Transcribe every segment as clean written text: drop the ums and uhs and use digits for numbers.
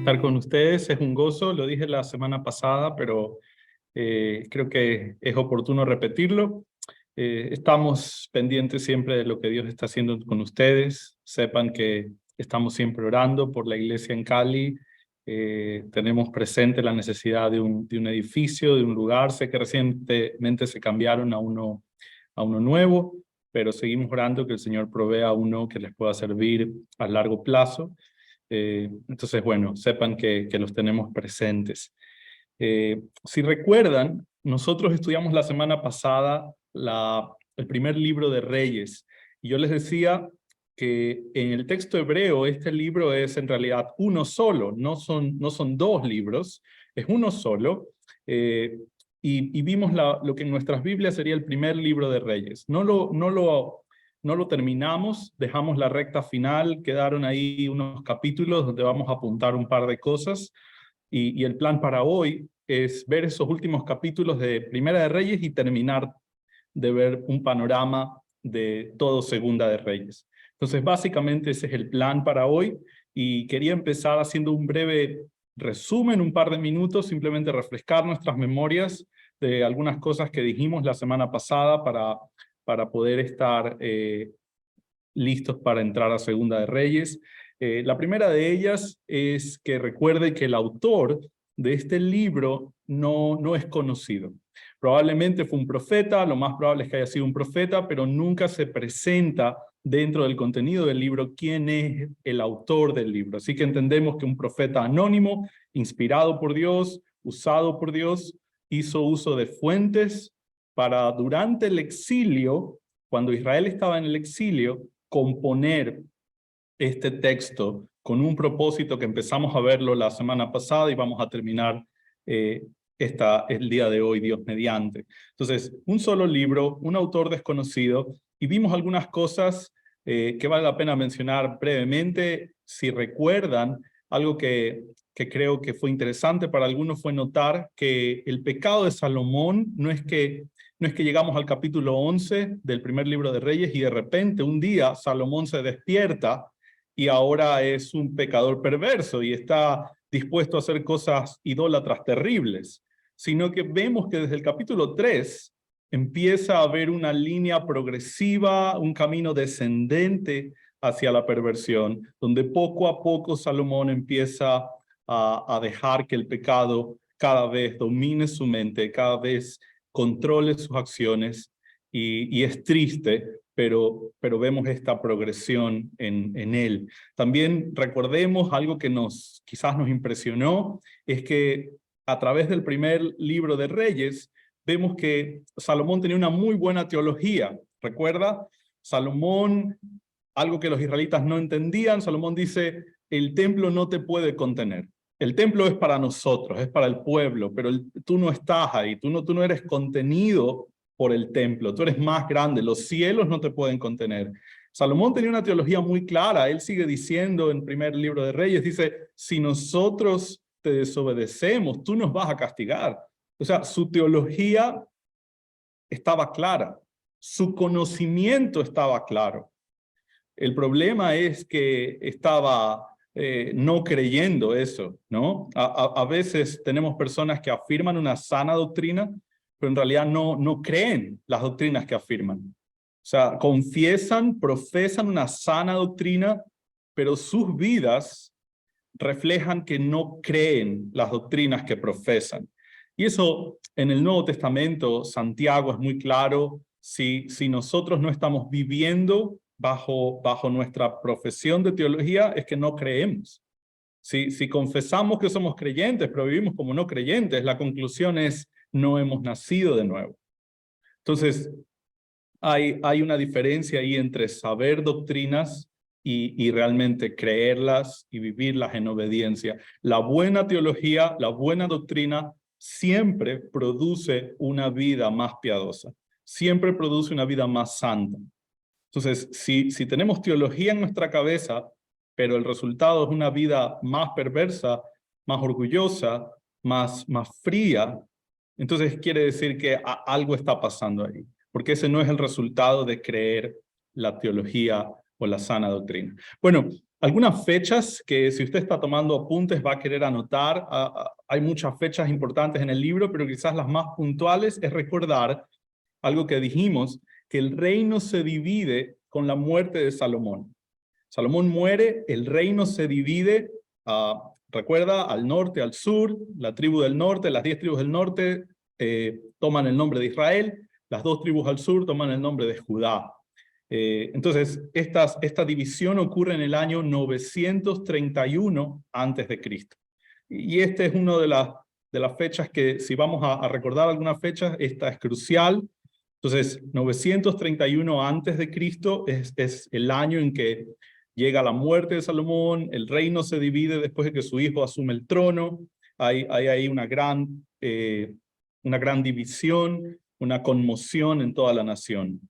estar con ustedes. Es un gozo, lo dije la semana pasada, pero creo que es oportuno repetirlo. Estamos pendientes siempre de lo que Dios está haciendo con ustedes. Sepan que estamos siempre orando por la iglesia en Cali. Tenemos presente la necesidad de un edificio, de un lugar. Sé que recientemente se cambiaron a uno nuevo, pero seguimos orando que el Señor provea uno que les pueda servir a largo plazo. Entonces, bueno, sepan que los tenemos presentes. Si recuerdan, nosotros estudiamos la semana pasada el primer libro de Reyes, y yo les decía que en el texto hebreo este libro es en realidad uno solo, no son dos libros, es uno solo, y vimos lo que en nuestras Biblias sería el primer libro de Reyes. No lo terminamos, dejamos la recta final, quedaron ahí unos capítulos donde vamos a apuntar un par de cosas, y el plan para hoy es ver esos últimos capítulos de Primera de Reyes y terminar de ver un panorama de todo Segunda de Reyes. Entonces, básicamente ese es el plan para hoy, y quería empezar haciendo un breve resumen, un par de minutos, simplemente refrescar nuestras memorias de algunas cosas que dijimos la semana pasada para poder estar listos para entrar a Segunda de Reyes. La primera de ellas es que recuerde que el autor de este libro no es conocido. Probablemente fue un profeta, lo más probable es que haya sido un profeta, pero nunca se presenta dentro del contenido del libro quién es el autor del libro. Así que entendemos que un profeta anónimo, inspirado por Dios, usado por Dios, hizo uso de fuentes para durante el exilio, cuando Israel estaba en el exilio, componer este texto con un propósito que empezamos a verlo la semana pasada y vamos a terminar el día de hoy, Dios mediante. Entonces, un solo libro, un autor desconocido, y vimos algunas cosas que vale la pena mencionar brevemente. Si recuerdan, algo que creo que fue interesante para algunos fue notar que el pecado de Salomón no es que llegamos al capítulo 11 del primer libro de Reyes y de repente un día Salomón se despierta y ahora es un pecador perverso y está dispuesto a hacer cosas idólatras terribles, sino que vemos que desde el capítulo 3 empieza a haber una línea progresiva, un camino descendente hacia la perversión, donde poco a poco Salomón empieza a dejar que el pecado cada vez domine su mente, cada vez controle sus acciones, y es triste, pero vemos esta progresión en él. También recordemos algo que quizás nos impresionó, es que a través del primer libro de Reyes, vemos que Salomón tenía una muy buena teología. ¿Recuerda? Salomón, algo que los israelitas no entendían, Salomón dice, el templo no te puede contener. El templo es para nosotros, es para el pueblo, pero tú no estás ahí, tú no eres contenido por el templo, tú eres más grande, los cielos no te pueden contener. Salomón tenía una teología muy clara, él sigue diciendo en el primer libro de Reyes, dice, si nosotros te desobedecemos, tú nos vas a castigar. O sea, su teología estaba clara, su conocimiento estaba claro. El problema es que estaba no creyendo eso, ¿no? A veces tenemos personas que afirman una sana doctrina, pero en realidad no creen las doctrinas que afirman. O sea, confiesan, profesan una sana doctrina, pero sus vidas reflejan que no creen las doctrinas que profesan. Y eso en el Nuevo Testamento, Santiago es muy claro, si nosotros no estamos viviendo bajo nuestra profesión de teología, es que no creemos. Si confesamos que somos creyentes, pero vivimos como no creyentes, la conclusión es, no hemos nacido de nuevo. Entonces, hay una diferencia ahí entre saber doctrinas y realmente creerlas y vivirlas en obediencia. La buena teología, la buena doctrina, siempre produce una vida más piadosa, siempre produce una vida más santa. Entonces, si tenemos teología en nuestra cabeza, pero el resultado es una vida más perversa, más orgullosa, más fría, entonces quiere decir que algo está pasando ahí, porque ese no es el resultado de creer la teología o la sana doctrina. Bueno, algunas fechas que si usted está tomando apuntes va a querer anotar. Hay muchas fechas importantes en el libro, pero quizás las más puntuales es recordar algo que dijimos, que el reino se divide con la muerte de Salomón. Salomón muere, el reino se divide, recuerda, al norte, al sur, la tribu del norte, las 10 tribus del norte toman el nombre de Israel, las 2 tribus al sur toman el nombre de Judá. Entonces, esta división ocurre en el año 931 antes de Cristo. Y este es una de las fechas que, si vamos a recordar algunas fechas, esta es crucial. Entonces, 931 antes de Cristo es el año en que llega la muerte de Salomón, el reino se divide después de que su hijo asume el trono, hay ahí una gran división, una conmoción en toda la nación.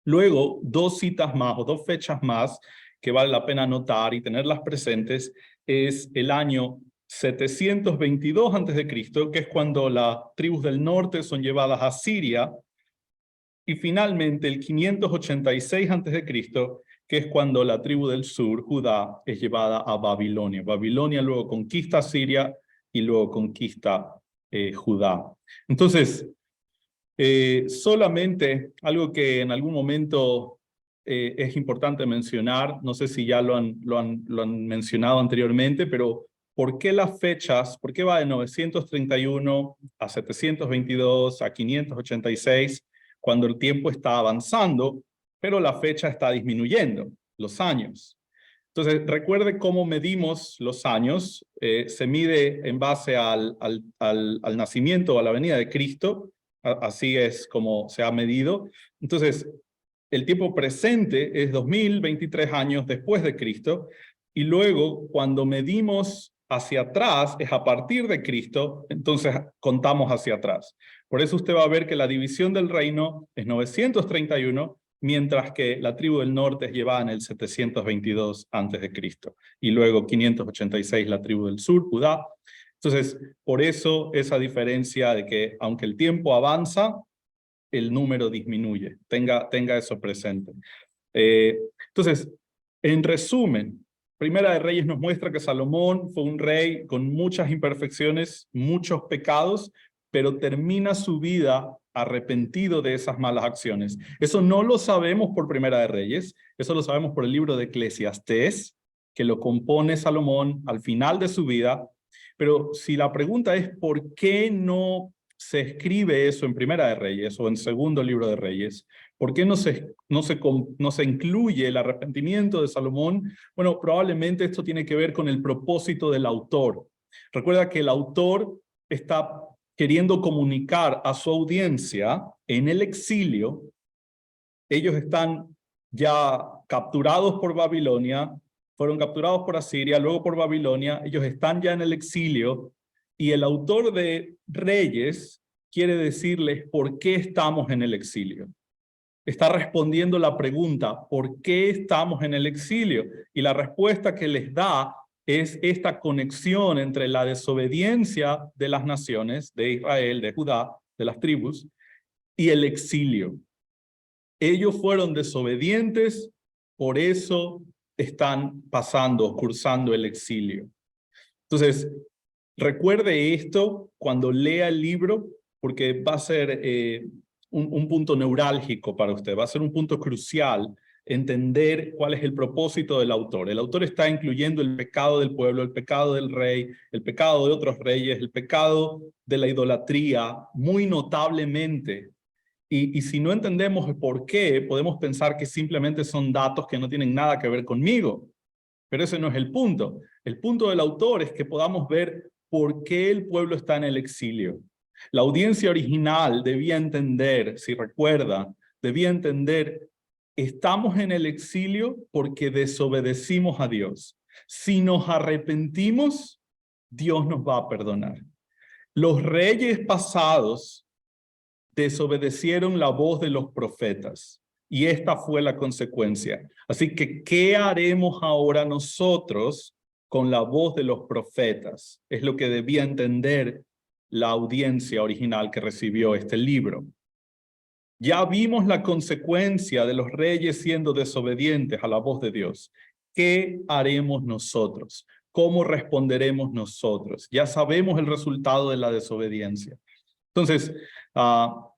Luego, 2 citas más o 2 fechas más que vale la pena anotar y tenerlas presentes es el año 722 a.C., que es cuando las tribus del norte son llevadas a Siria, y finalmente el 586 a.C., que es cuando la tribu del sur, Judá, es llevada a Babilonia. Babilonia luego conquista Siria y luego conquista Judá. Entonces, solamente algo que en algún momento es importante mencionar, no sé si ya lo han mencionado anteriormente, pero ¿por qué las fechas, por qué va de 931 a 722 a 586 cuando el tiempo está avanzando, pero la fecha está disminuyendo, los años? Entonces, recuerde cómo medimos los años, se mide en base al nacimiento o a la venida de Cristo. Así es como se ha medido. Entonces, el tiempo presente es 2023 años después de Cristo, y luego cuando medimos hacia atrás es a partir de Cristo, entonces contamos hacia atrás. Por eso usted va a ver que la división del reino es 931, mientras que la tribu del norte es llevada en el 722 antes de Cristo, y luego 586 la tribu del sur, Judá. Entonces, por eso esa diferencia de que aunque el tiempo avanza, el número disminuye. Tenga eso presente. Entonces, en resumen, Primera de Reyes nos muestra que Salomón fue un rey con muchas imperfecciones, muchos pecados, pero termina su vida arrepentido de esas malas acciones. Eso no lo sabemos por Primera de Reyes, eso lo sabemos por el libro de Eclesiastés, que lo compone Salomón al final de su vida. Pero si la pregunta es ¿por qué no se escribe eso en Primera de Reyes o en Segundo Libro de Reyes? ¿Por qué no se incluye el arrepentimiento de Salomón? Bueno, probablemente esto tiene que ver con el propósito del autor. Recuerda que el autor está queriendo comunicar a su audiencia en el exilio. Ellos están ya capturados por Babilonia, fueron capturados por Asiria, luego por Babilonia, ellos están ya en el exilio, y el autor de Reyes quiere decirles por qué estamos en el exilio. Está respondiendo la pregunta, ¿por qué estamos en el exilio? Y la respuesta que les da es esta conexión entre la desobediencia de las naciones, de Israel, de Judá, de las tribus, y el exilio. Ellos fueron desobedientes, por eso están cursando el exilio. Entonces, recuerde esto cuando lea el libro, porque va a ser un punto neurálgico para usted, va a ser un punto crucial entender cuál es el propósito del autor. El autor está incluyendo el pecado del pueblo, el pecado del rey, el pecado de otros reyes, el pecado de la idolatría, muy notablemente. Y si no entendemos el por qué, podemos pensar que simplemente son datos que no tienen nada que ver conmigo. Pero ese no es el punto. El punto del autor es que podamos ver por qué el pueblo está en el exilio. La audiencia original debía entender, si recuerda, debía entender, estamos en el exilio porque desobedecimos a Dios. Si nos arrepentimos, Dios nos va a perdonar. Los reyes pasados desobedecieron la voz de los profetas, y esta fue la consecuencia. Así que, ¿qué haremos ahora nosotros con la voz de los profetas? Es lo que debía entender la audiencia original que recibió este libro. Ya vimos la consecuencia de los reyes siendo desobedientes a la voz de Dios. ¿Qué haremos nosotros? ¿Cómo responderemos nosotros? Ya sabemos el resultado de la desobediencia. Entonces,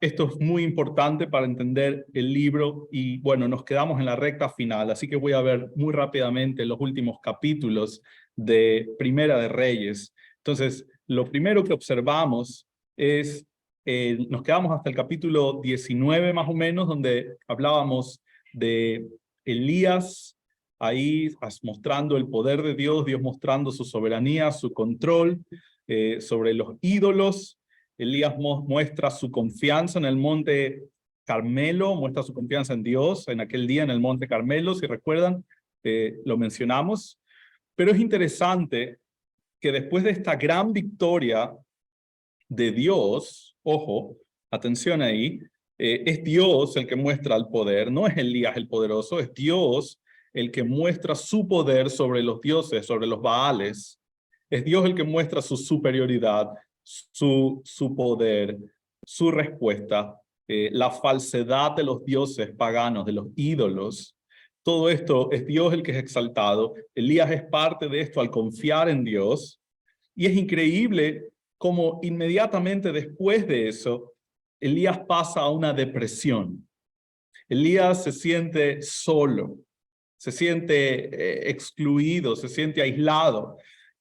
esto es muy importante para entender el libro y bueno, nos quedamos en la recta final, así que voy a ver muy rápidamente los últimos capítulos de Primera de Reyes. Entonces, lo primero que observamos es, nos quedamos hasta el capítulo 19 más o menos, donde hablábamos de Elías, ahí mostrando el poder de Dios, Dios mostrando su soberanía, su control sobre los ídolos. Elías muestra su confianza en el monte Carmelo, muestra su confianza en Dios en aquel día en el monte Carmelo, si recuerdan, lo mencionamos. Pero es interesante que después de esta gran victoria de Dios, ojo, atención ahí, es Dios el que muestra el poder, no es Elías el poderoso, es Dios el que muestra su poder sobre los dioses, sobre los Baales. Es Dios el que muestra su superioridad, su poder, su respuesta, la falsedad de los dioses paganos, de los ídolos. Todo esto es Dios el que es exaltado. Elías es parte de esto al confiar en Dios. Y es increíble cómo inmediatamente después de eso, Elías pasa a una depresión. Elías se siente solo, se siente excluido, se siente aislado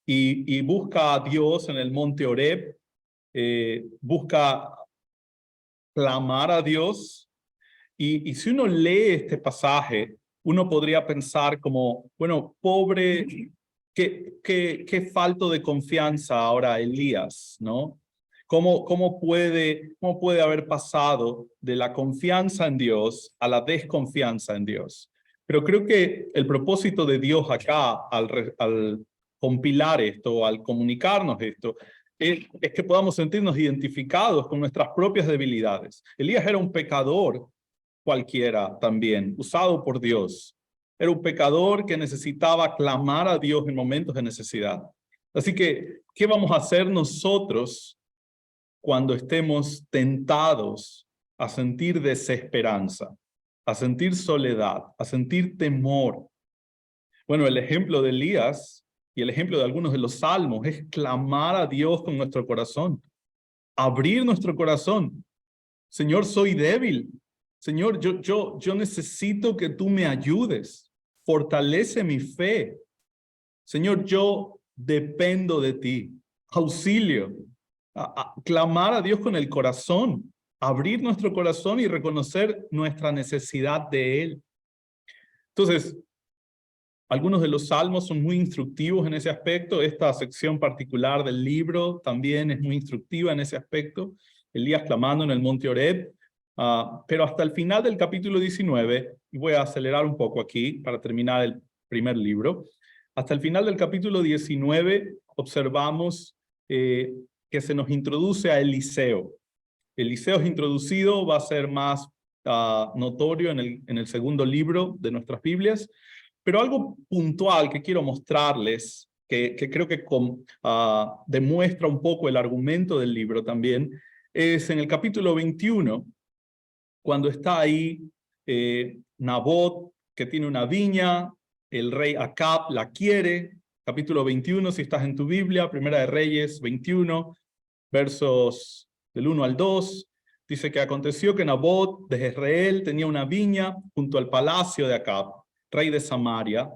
y busca a Dios en el monte Horeb, busca clamar a Dios. Y si uno lee este pasaje, uno podría pensar como, bueno, pobre, qué falto de confianza ahora Elías, ¿no? ¿Cómo puede haber pasado de la confianza en Dios a la desconfianza en Dios? Pero creo que el propósito de Dios acá, al compilar esto, al comunicarnos esto, es que podamos sentirnos identificados con nuestras propias debilidades. Elías era un pecador cualquiera también, usado por Dios. Era un pecador que necesitaba clamar a Dios en momentos de necesidad. Así que, ¿qué vamos a hacer nosotros cuando estemos tentados a sentir desesperanza, a sentir soledad, a sentir temor? Bueno, el ejemplo de Elías y el ejemplo de algunos de los salmos es clamar a Dios con nuestro corazón, abrir nuestro corazón. Señor, soy débil. Señor, yo necesito que tú me ayudes. Fortalece mi fe. Señor, yo dependo de ti. Auxilio. Clamar a Dios con el corazón. Abrir nuestro corazón y reconocer nuestra necesidad de Él. Entonces, algunos de los salmos son muy instructivos en ese aspecto. Esta sección particular del libro también es muy instructiva en ese aspecto. Elías clamando en el monte Horeb. Pero hasta el final del capítulo 19, y voy a acelerar un poco aquí para terminar el primer libro, hasta el final del capítulo 19 observamos que se nos introduce a Eliseo. Eliseo es introducido, va a ser más notorio en el segundo libro de nuestras Biblias, pero algo puntual que quiero mostrarles, que creo que demuestra un poco el argumento del libro también, es en el capítulo 21, cuando está ahí Nabot, que tiene una viña, el rey Acab la quiere, capítulo 21, si estás en tu Biblia, Primera de Reyes 21, versos del 1 al 2, dice que aconteció que Nabot de Jezreel tenía una viña junto al palacio de Acab, rey de Samaria,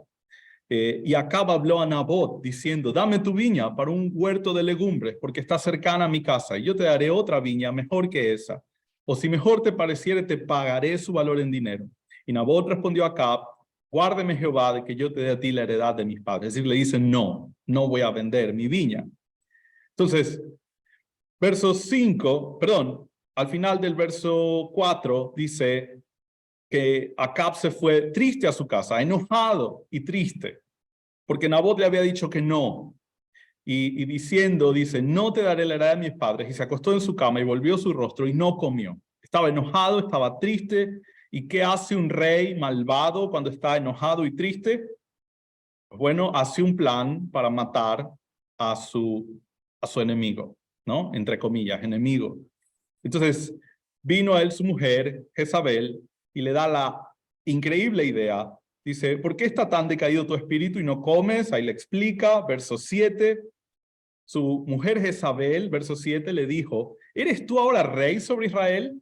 y Acab habló a Nabot diciendo, dame tu viña para un huerto de legumbres, porque está cercana a mi casa, y yo te daré otra viña mejor que esa. O si mejor te pareciere, te pagaré su valor en dinero. Y Nabot respondió a Acab, guárdeme Jehová de que yo te dé a ti la heredad de mis padres. Es decir, le dice, no voy a vender mi viña. Entonces, verso 5, perdón, al final del verso 4 dice que Acab se fue triste a su casa, enojado y triste, porque Nabot le había dicho que no. Y diciendo, dice, no te daré la heredad de mis padres. Y se acostó en su cama y volvió su rostro y no comió. Estaba enojado, estaba triste. ¿Y qué hace un rey malvado cuando está enojado y triste? Bueno, hace un plan para matar a su enemigo, ¿no? Entre comillas, enemigo. Entonces, vino a él su mujer, Jezabel, y le da la increíble idea. Dice, ¿por qué está tan decaído tu espíritu y no comes? Ahí le explica, verso 7. Su mujer Jezabel, verso 7, le dijo, ¿eres tú ahora rey sobre Israel?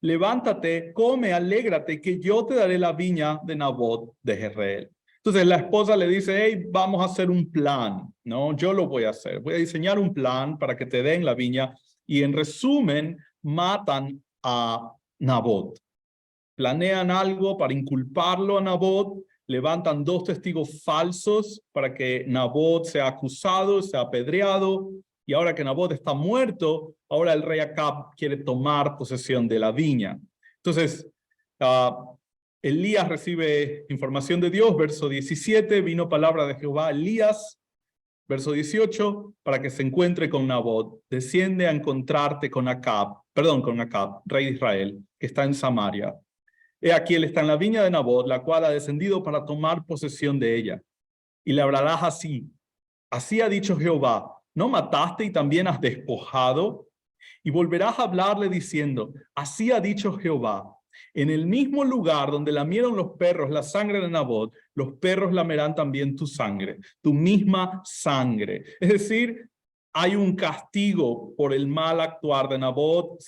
Levántate, come, alégrate, que yo te daré la viña de Nabot de Jezreel. Entonces la esposa le dice, hey, vamos a hacer un plan, ¿no? Yo lo voy a hacer. Voy a diseñar un plan para que te den la viña. Y en resumen, matan a Nabot. Planean algo para inculparlo a Nabot, levantan 2 testigos falsos para que Nabot sea acusado, sea apedreado, y ahora que Nabot está muerto, ahora el rey Acab quiere tomar posesión de la viña. Entonces, Elías recibe información de Dios, verso 17, vino palabra de Jehová a Elías, verso 18, para que se encuentre con Nabot, desciende a encontrarte con Acab, rey de Israel, que está en Samaria. He aquí él está en la viña de Nabot, la cual ha descendido para tomar posesión de ella. Y le hablarás así, así ha dicho Jehová, ¿no mataste y también has despojado? Y volverás a hablarle diciendo, así ha dicho Jehová, en el mismo lugar donde lamieron los perros la sangre de Nabot, los perros lamerán también tu sangre, tu misma sangre. Es decir, hay un castigo por el mal actuar de Nabot.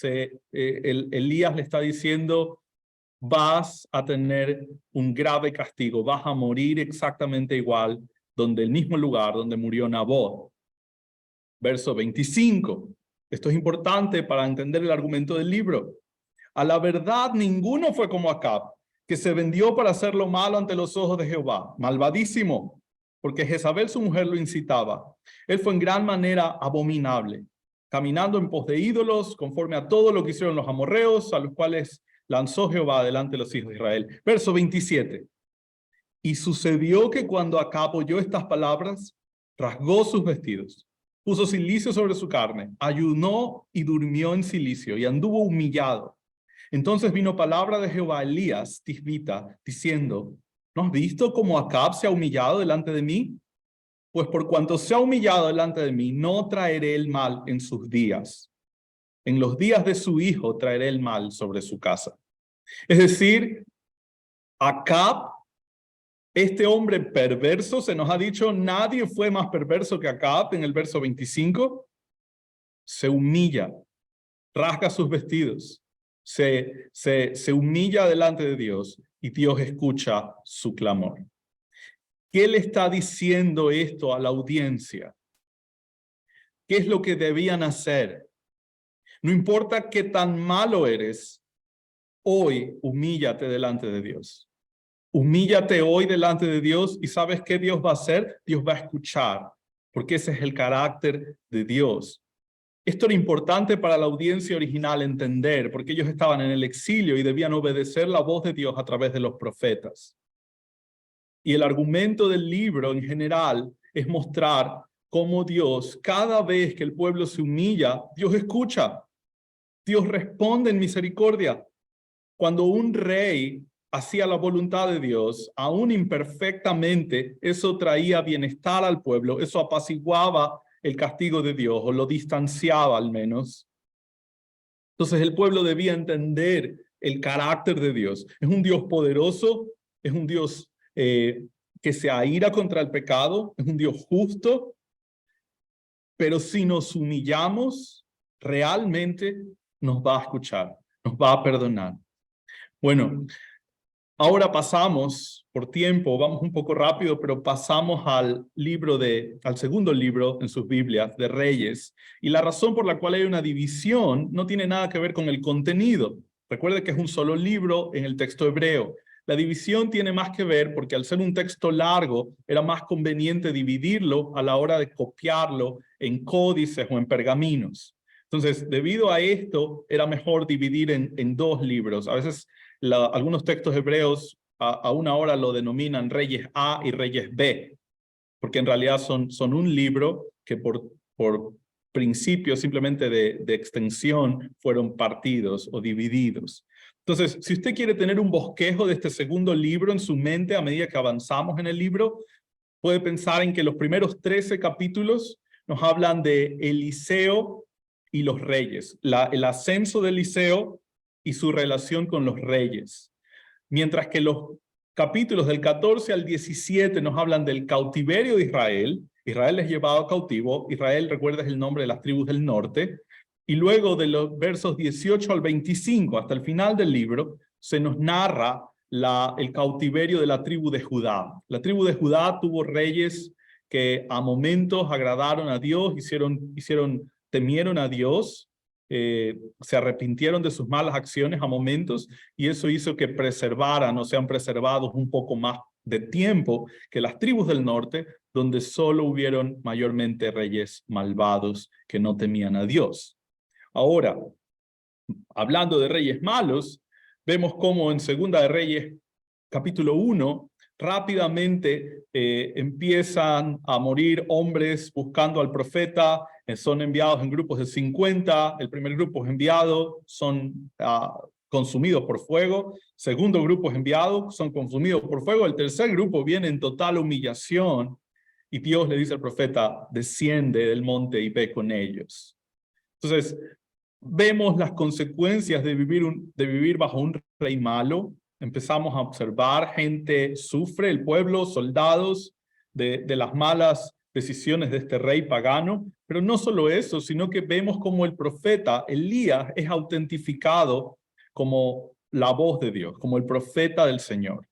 Elías le está diciendo, vas a tener un grave castigo, vas a morir exactamente igual donde el mismo lugar donde murió Nabot. Verso 25. Esto es importante para entender el argumento del libro. A la verdad, ninguno fue como Acab, que se vendió para hacer lo malo ante los ojos de Jehová. Malvadísimo, porque Jezabel su mujer lo incitaba. Él fue en gran manera abominable, caminando en pos de ídolos, conforme a todo lo que hicieron los amorreos, a los cuales lanzó Jehová delante de los hijos de Israel. Verso 27. Y sucedió que cuando Acab oyó estas palabras, rasgó sus vestidos, puso cilicio sobre su carne, ayunó y durmió en cilicio, y anduvo humillado. Entonces vino palabra de Jehová a Elías, tisbita, diciendo, ¿no has visto cómo Acab se ha humillado delante de mí? Pues por cuanto se ha humillado delante de mí, no traeré el mal en sus días. En los días de su hijo traeré el mal sobre su casa. Es decir, Acab, este hombre perverso, se nos ha dicho, nadie fue más perverso que Acab en el verso 25, se humilla, rasga sus vestidos, se humilla delante de Dios y Dios escucha su clamor. ¿Qué le está diciendo esto a la audiencia? ¿Qué es lo que debían hacer? No importa qué tan malo eres, hoy humíllate delante de Dios. Humíllate hoy delante de Dios y ¿sabes qué Dios va a hacer? Dios va a escuchar, porque ese es el carácter de Dios. Esto era importante para la audiencia original entender, porque ellos estaban en el exilio y debían obedecer la voz de Dios a través de los profetas. Y el argumento del libro en general es mostrar cómo Dios, cada vez que el pueblo se humilla, Dios escucha. Dios responde en misericordia. Cuando un rey hacía la voluntad de Dios, aún imperfectamente, eso traía bienestar al pueblo, eso apaciguaba el castigo de Dios, o lo distanciaba al menos. Entonces el pueblo debía entender el carácter de Dios. Es un Dios poderoso, es un Dios que se aira contra el pecado, es un Dios justo, pero si nos humillamos, realmente nos va a escuchar, nos va a perdonar. Bueno, ahora pasamos, por tiempo, vamos un poco rápido, pero pasamos al segundo libro en sus Biblias, de Reyes. Y la razón por la cual hay una división no tiene nada que ver con el contenido. Recuerde que es un solo libro en el texto hebreo. La división tiene más que ver porque al ser un texto largo, era más conveniente dividirlo a la hora de copiarlo en códices o en pergaminos. Entonces, debido a esto, era mejor dividir en 2 libros. A veces algunos textos hebreos a una hora lo denominan Reyes A y Reyes B, porque en realidad son un libro que por principio simplemente de extensión fueron partidos o divididos. Entonces, si usted quiere tener un bosquejo de este segundo libro en su mente a medida que avanzamos en el libro, puede pensar en que los primeros 13 capítulos nos hablan de Eliseo y los reyes. El ascenso de Eliseo y su relación con los reyes. Mientras que los capítulos del 14 al 17 nos hablan del cautiverio de Israel. Israel es llevado cautivo. Israel, recuerda, es el nombre de las tribus del norte. Y luego de los versos 18 al 25 hasta el final del libro, se nos narra el cautiverio de la tribu de Judá. La tribu de Judá tuvo reyes que a momentos agradaron a Dios, temieron a Dios, se arrepintieron de sus malas acciones a momentos, y eso hizo que preservaran o sean preservados un poco más de tiempo que las tribus del norte, donde solo hubieron mayormente reyes malvados que no temían a Dios. Ahora, hablando de reyes malos, vemos cómo en Segunda de Reyes, capítulo 1, rápidamente empiezan a morir hombres buscando al profeta. Son enviados en grupos de 50, el primer grupo es enviado, son consumidos por fuego, segundo grupo es enviado, son consumidos por fuego, el tercer grupo viene en total humillación, y Dios le dice al profeta, desciende del monte y ve con ellos. Entonces, vemos las consecuencias de vivir bajo un rey malo. Empezamos a observar, gente sufre, el pueblo, soldados, de las malas decisiones de este rey pagano. Pero no solo eso, sino que vemos como el profeta Elías es autentificado como la voz de Dios, como el profeta del Señor,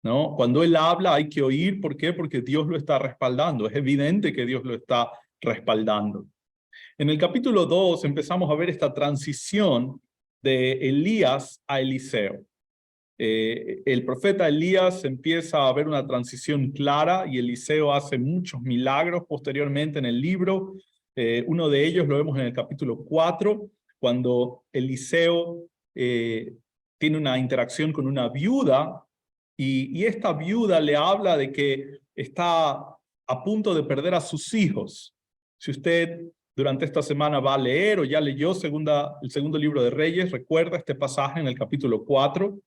¿no? Cuando él habla hay que oír. ¿Por qué? Porque Dios lo está respaldando. Es evidente que Dios lo está respaldando. En el capítulo 2 empezamos a ver esta transición de Elías a Eliseo. El profeta Elías empieza a ver una transición clara, y Eliseo hace muchos milagros posteriormente en el libro. Uno de ellos lo vemos en el capítulo 4, cuando Eliseo tiene una interacción con una viuda, y esta viuda le habla de que está a punto de perder a sus hijos. Si usted durante esta semana va a leer o ya leyó el segundo libro de Reyes, recuerda este pasaje en el capítulo 4,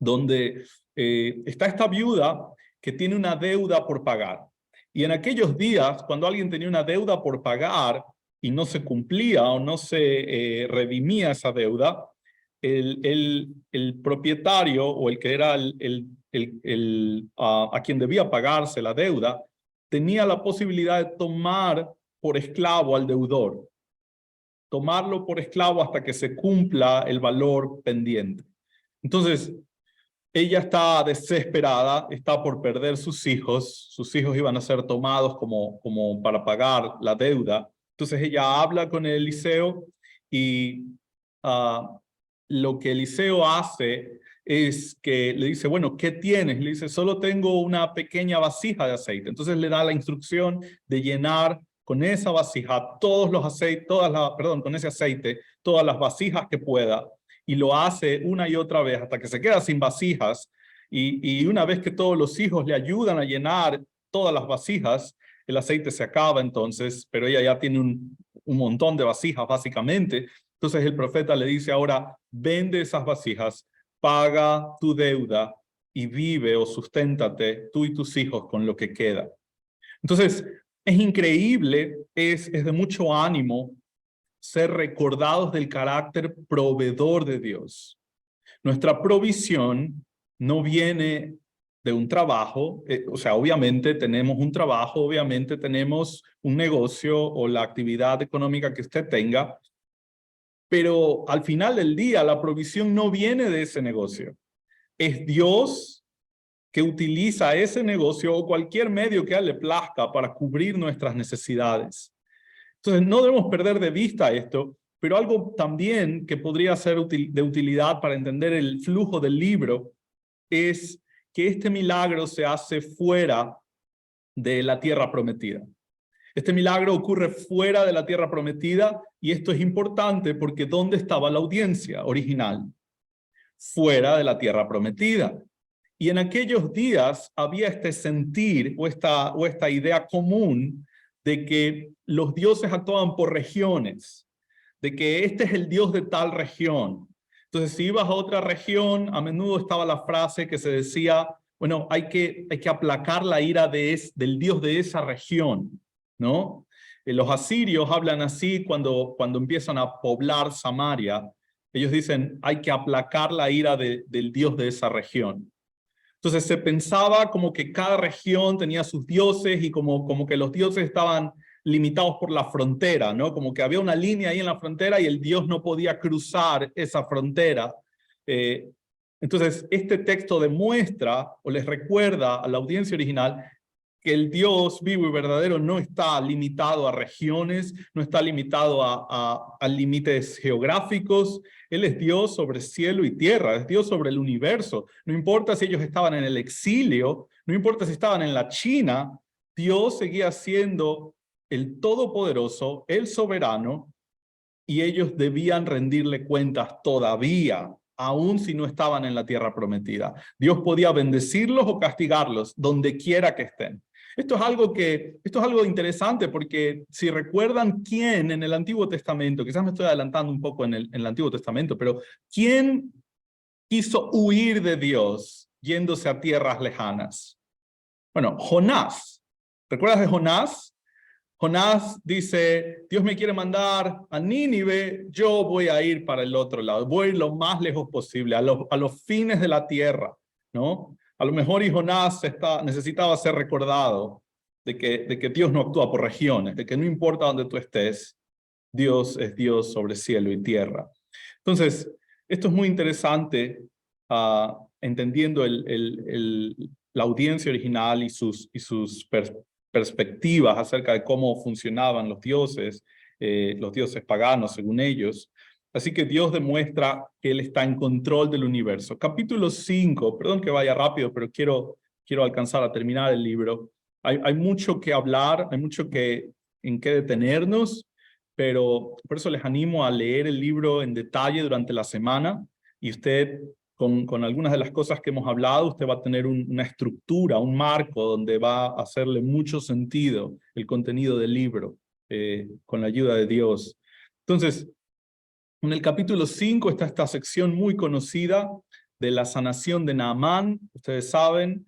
donde está esta viuda que tiene una deuda por pagar. Y en aquellos días, cuando alguien tenía una deuda por pagar y no se cumplía o no se redimía esa deuda, el propietario o el que era a quien debía pagarse la deuda, tenía la posibilidad de tomar por esclavo al deudor, tomarlo por esclavo hasta que se cumpla el valor pendiente. Entonces, ella está desesperada, está por perder sus hijos iban a ser tomados como para pagar la deuda. Entonces ella habla con Eliseo, y lo que Eliseo hace es que le dice, bueno, ¿qué tienes? Le dice, solo tengo una pequeña vasija de aceite. Entonces le da la instrucción de llenar con esa vasija con ese aceite, todas las vasijas que pueda, y lo hace una y otra vez hasta que se queda sin vasijas, y una vez que todos los hijos le ayudan a llenar todas las vasijas, el aceite se acaba entonces, pero ella ya tiene un montón de vasijas básicamente. Entonces el profeta le dice, ahora vende esas vasijas, paga tu deuda y vive o susténtate tú y tus hijos con lo que queda. Entonces es increíble, es de mucho ánimo ser recordados del carácter proveedor de Dios. Nuestra provisión no viene de un trabajo, o sea, obviamente tenemos un trabajo, obviamente tenemos un negocio o la actividad económica que usted tenga, pero al final del día la provisión no viene de ese negocio. Es Dios que utiliza ese negocio o cualquier medio que a él le plazca para cubrir nuestras necesidades. Entonces no debemos perder de vista esto, pero algo también que podría ser de utilidad para entender el flujo del libro es que este milagro se hace fuera de la tierra prometida. Este milagro ocurre fuera de la tierra prometida, y esto es importante porque ¿dónde estaba la audiencia original? Fuera de la tierra prometida. Y en aquellos días había este sentir o esta idea común de que los dioses actuaban por regiones, de que este es el dios de tal región. Entonces, si ibas a otra región, a menudo estaba la frase que se decía, bueno, hay que aplacar la ira del dios de esa región, ¿no? Los asirios hablan así cuando empiezan a poblar Samaria, Ellos dicen, hay que aplacar la ira del Dios de esa región. Entonces se pensaba como que cada región tenía sus dioses y como que los dioses estaban limitados por la frontera, ¿no? Como que había una línea ahí en la frontera y el Dios no podía cruzar esa frontera. Entonces este texto demuestra o les recuerda a la audiencia original que el Dios vivo y verdadero no está limitado a regiones, no está limitado a límites geográficos. Él es Dios sobre cielo y tierra, es Dios sobre el universo. No importa si ellos estaban en el exilio, no importa si estaban en la China, Dios seguía siendo el todopoderoso, el soberano, y ellos debían rendirle cuentas todavía, aun si no estaban en la tierra prometida. Dios podía bendecirlos o castigarlos, donde quiera que estén. Esto es algo interesante porque si recuerdan quién en el Antiguo Testamento, quizás me estoy adelantando un poco en el Antiguo Testamento, pero ¿quién quiso huir de Dios yéndose a tierras lejanas? Bueno, Jonás. ¿Recuerdas de Jonás? Jonás dice, Dios me quiere mandar a Nínive, yo voy a ir para el otro lado, voy a ir lo más lejos posible, a los fines de la tierra, ¿no? A lo mejor y Jonás necesitaba ser recordado de que Dios no actúa por regiones, de que no importa dónde tú estés, Dios es Dios sobre cielo y tierra. Entonces, esto es muy interesante, entendiendo la audiencia original y sus perspectivas acerca de cómo funcionaban los dioses paganos según ellos. Así que Dios demuestra que Él está en control del universo. Capítulo 5, perdón que vaya rápido, pero quiero alcanzar a terminar el libro. Hay mucho que hablar, hay mucho en qué detenernos, pero por eso les animo a leer el libro en detalle durante la semana y usted, con algunas de las cosas que hemos hablado, usted va a tener una estructura, un marco donde va a hacerle mucho sentido el contenido del libro con la ayuda de Dios. Entonces, en el capítulo 5 está esta sección muy conocida de la sanación de Naamán, ustedes saben.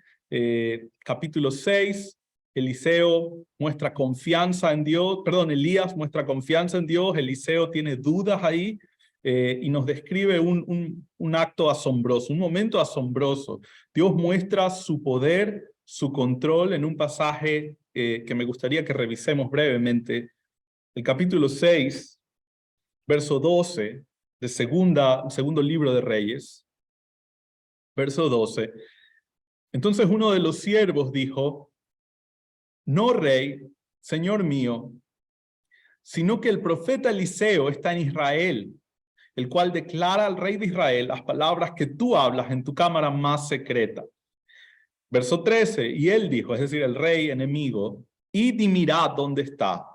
Capítulo 6, Eliseo muestra confianza en Dios, perdón, Elías muestra confianza en Dios, Eliseo tiene dudas ahí, y nos describe un acto asombroso, un momento asombroso. Dios muestra su poder, su control en un pasaje que me gustaría que revisemos brevemente. El capítulo 6, verso 12, segundo libro de Reyes, verso 12. Entonces uno de los siervos dijo, no rey, señor mío, sino que el profeta Eliseo está en Israel, el cual declara al rey de Israel las palabras que tú hablas en tu cámara más secreta. Verso 13, y él dijo, es decir, el rey enemigo, id y mirad dónde está,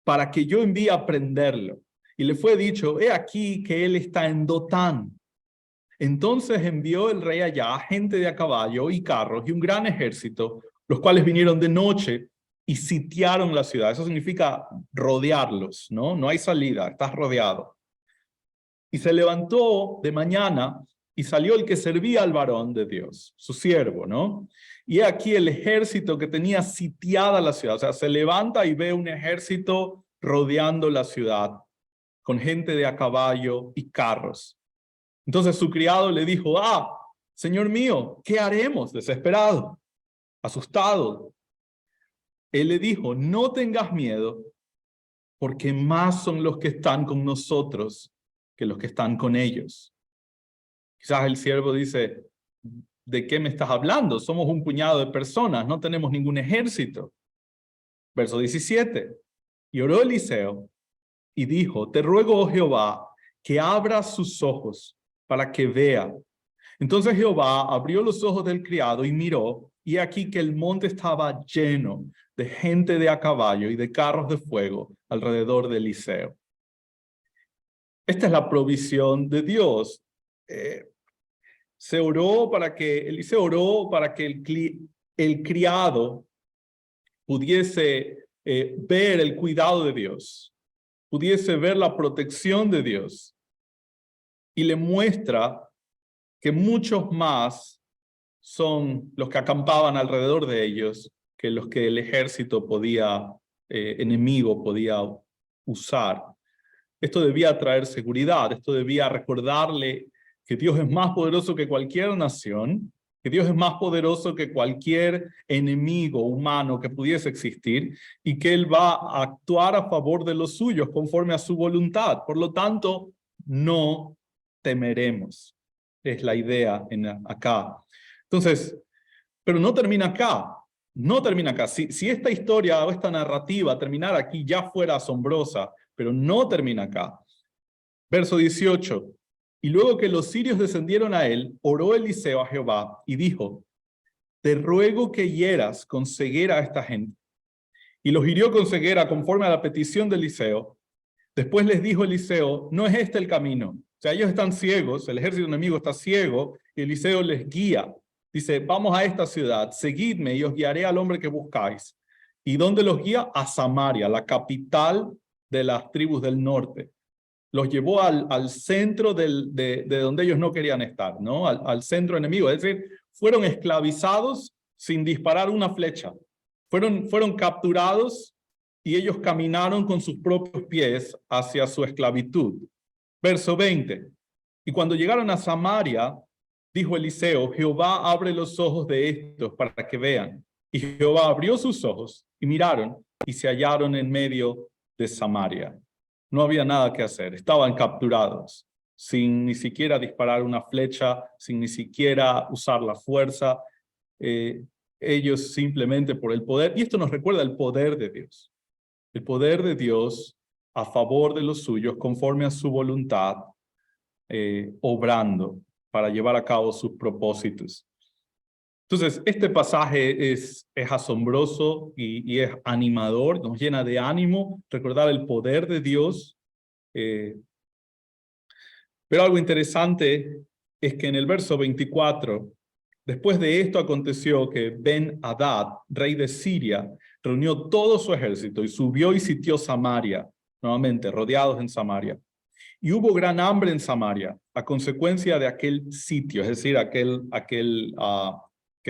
para que yo envíe a prenderlo. Y le fue dicho, he aquí que él está en Dotán. Entonces envió el rey allá gente de a caballo y carros y un gran ejército, los cuales vinieron de noche y sitiaron la ciudad. Eso significa rodearlos, ¿no? No hay salida, estás rodeado. Y se levantó de mañana y salió el que servía al varón de Dios, su siervo, ¿no? Y aquí el ejército que tenía sitiada la ciudad. O sea, se levanta y ve un ejército rodeando la ciudad con gente de a caballo y carros. Entonces su criado le dijo, señor mío, ¿qué haremos? Desesperado, asustado. Él le dijo, no tengas miedo, porque más son los que están con nosotros que los que están con ellos. Quizás el siervo dice, ¿de qué me estás hablando? Somos un puñado de personas, no tenemos ningún ejército. Verso 17. Y oró Eliseo y dijo, te ruego, oh Jehová, que abra sus ojos para que vea. Entonces Jehová abrió los ojos del criado y miró, y aquí que el monte estaba lleno de gente de a caballo y de carros de fuego alrededor de Eliseo. Esta es la provisión de Dios. Eliseo oró para que el criado pudiese ver el cuidado de Dios, pudiese ver la protección de Dios, y le muestra que muchos más son los que acampaban alrededor de ellos que los que el ejército enemigo podía usar. Esto debía traer seguridad, esto debía recordarle que Dios es más poderoso que cualquier nación, que Dios es más poderoso que cualquier enemigo humano que pudiese existir y que Él va a actuar a favor de los suyos conforme a su voluntad. Por lo tanto, no temeremos. Es la idea acá. Entonces, pero no termina acá. No termina acá. Si esta historia o esta narrativa terminara aquí, ya fuera asombrosa, pero no termina acá. Verso 18. Y luego que los sirios descendieron a él, oró Eliseo a Jehová y dijo: te ruego que hieras con ceguera a esta gente. Y los hirió con ceguera conforme a la petición de Eliseo. Después les dijo Eliseo: no es este el camino. O sea, ellos están ciegos, el ejército enemigo está ciego, y Eliseo les guía. Dice: vamos a esta ciudad, seguidme y os guiaré al hombre que buscáis. ¿Y dónde los guía? A Samaria, la capital de las tribus del norte. Los llevó al centro de donde ellos no querían estar, ¿no? Al centro enemigo. Es decir, fueron esclavizados sin disparar una flecha. Fueron capturados y ellos caminaron con sus propios pies hacia su esclavitud. Verso 20. Y cuando llegaron a Samaria, dijo Eliseo: Jehová abre los ojos de estos para que vean. Y Jehová abrió sus ojos y miraron y se hallaron en medio de Samaria. No había nada que hacer, estaban capturados, sin ni siquiera disparar una flecha, sin ni siquiera usar la fuerza. Ellos simplemente por el poder, y esto nos recuerda el poder de Dios. El poder de Dios a favor de los suyos, conforme a su voluntad, obrando para llevar a cabo sus propósitos. Entonces, este pasaje es asombroso y es animador, nos llena de ánimo, recordar el poder de Dios. Pero algo interesante es que en el verso 24, después de esto aconteció que Ben-Hadad, rey de Siria, reunió todo su ejército y subió y sitió Samaria, nuevamente rodeados en Samaria. Y hubo gran hambre en Samaria a consecuencia de aquel sitio, es decir, que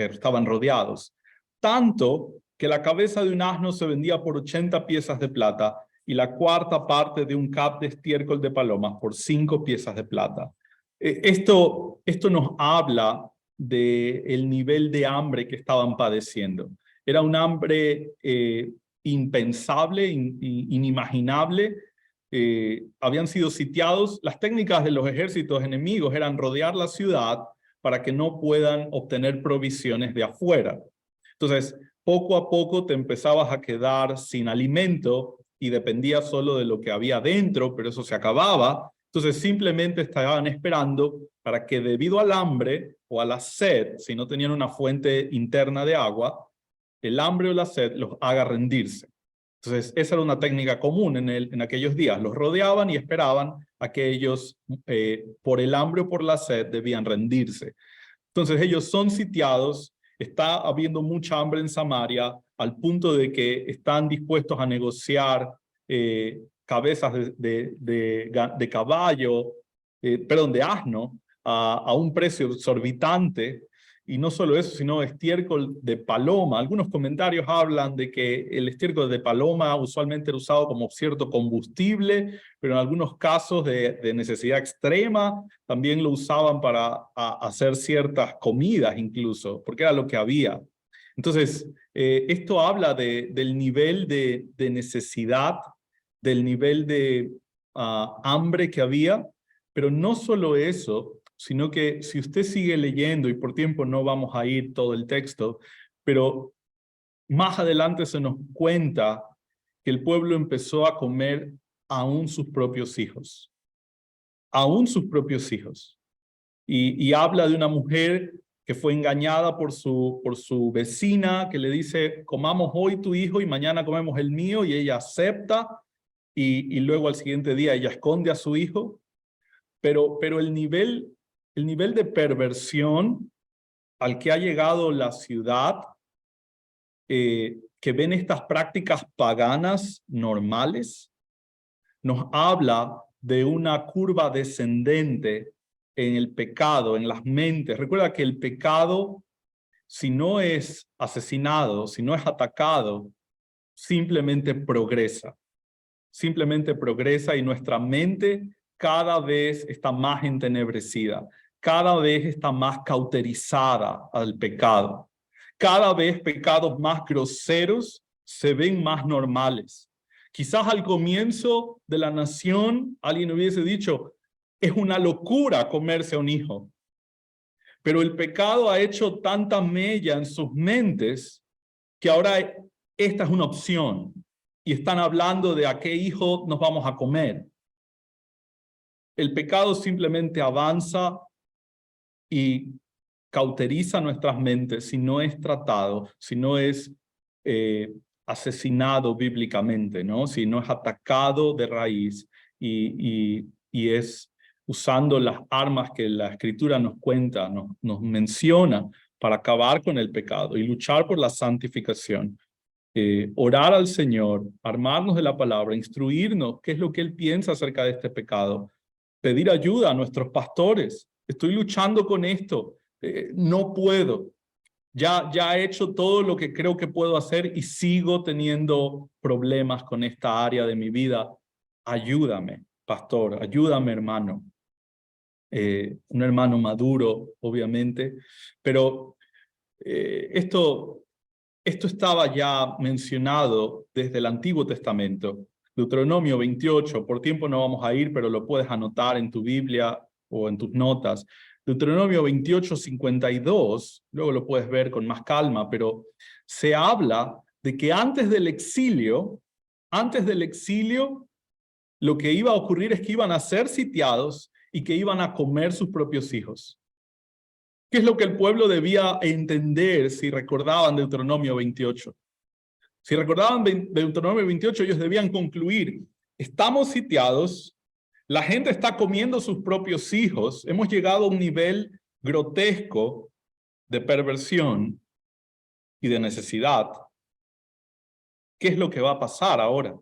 estaban rodeados. Tanto que la cabeza de un asno se vendía por 80 piezas de plata y la cuarta parte de un cap de estiércol de palomas por 5 piezas de plata. Esto nos habla del nivel de hambre que estaban padeciendo. Era un hambre impensable, inimaginable. Habían sido sitiados. Las técnicas de los ejércitos enemigos eran rodear la ciudad para que no puedan obtener provisiones de afuera. Entonces, poco a poco te empezabas a quedar sin alimento y dependía solo de lo que había dentro, pero eso se acababa. Entonces simplemente estaban esperando para que, debido al hambre o a la sed, si no tenían una fuente interna de agua, el hambre o la sed los haga rendirse. Entonces esa era una técnica común en aquellos días. Los rodeaban y esperaban a que ellos, por el hambre o por la sed, debían rendirse. Entonces ellos son sitiados, está habiendo mucha hambre en Samaria, al punto de que están dispuestos a negociar cabezas de caballo, de asno, a un precio exorbitante. Y no solo eso, sino estiércol de paloma. Algunos comentarios hablan de que el estiércol de paloma usualmente era usado como cierto combustible, pero en algunos casos de necesidad extrema también lo usaban para hacer ciertas comidas incluso, porque era lo que había. Entonces, esto habla del nivel de necesidad, del nivel de hambre que había, pero no solo eso, sino que si usted sigue leyendo, y por tiempo no vamos a ir todo el texto, pero más adelante se nos cuenta que el pueblo empezó a comer aún sus propios hijos. Aún sus propios hijos. Y habla de una mujer que fue engañada por su vecina, que le dice: comamos hoy tu hijo y mañana comemos el mío, y ella acepta, y luego al siguiente día ella esconde a su hijo. Pero el nivel de perversión al que ha llegado la ciudad, que ven estas prácticas paganas normales, nos habla de una curva descendente en el pecado, en las mentes. Recuerda que el pecado, si no es asesinado, si no es atacado, simplemente progresa. simplemente progresa y nuestra mente cada vez está más entenebrecida, cada vez está más cauterizada al pecado. Cada vez pecados más groseros se ven más normales. Quizás al comienzo de la nación alguien hubiese dicho, es una locura comerse a un hijo. Pero el pecado ha hecho tanta mella en sus mentes que ahora esta es una opción. Y están hablando de a qué hijo nos vamos a comer. El pecado simplemente avanza y cauteriza nuestras mentes si no es tratado, si no es asesinado bíblicamente, ¿no? Si no es atacado de raíz y es usando las armas que la Escritura nos cuenta, nos menciona para acabar con el pecado y luchar por la santificación. Orar al Señor, armarnos de la palabra, instruirnos qué es lo que Él piensa acerca de este pecado, pedir ayuda a nuestros pastores. Estoy luchando con esto, no puedo. Ya he hecho todo lo que creo que puedo hacer y sigo teniendo problemas con esta área de mi vida. Ayúdame, pastor, ayúdame, hermano. Un hermano maduro, obviamente, pero esto estaba ya mencionado desde el Antiguo Testamento. Deuteronomio 28, por tiempo no vamos a ir, pero lo puedes anotar en tu Biblia o en tus notas. Deuteronomio 28, 52, luego lo puedes ver con más calma, pero se habla de que antes del exilio, lo que iba a ocurrir es que iban a ser sitiados y que iban a comer sus propios hijos. ¿Qué es lo que el pueblo debía entender si recordaban Deuteronomio 28? Si recordaban Deuteronomio 28, ellos debían concluir, estamos sitiados, la gente está comiendo sus propios hijos, hemos llegado a un nivel grotesco de perversión y de necesidad. ¿Qué es lo que va a pasar ahora?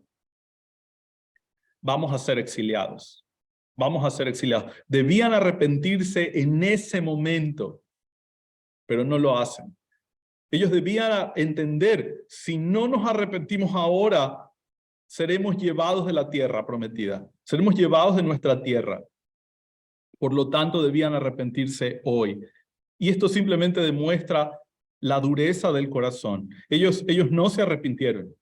Vamos a ser exiliados. Vamos a ser exiliados. Debían arrepentirse en ese momento, pero no lo hacen. Ellos debían entender, si no nos arrepentimos ahora, seremos llevados de la tierra prometida. Seremos llevados de nuestra tierra. Por lo tanto, debían arrepentirse hoy. Y esto simplemente demuestra la dureza del corazón. Ellos no se arrepintieron.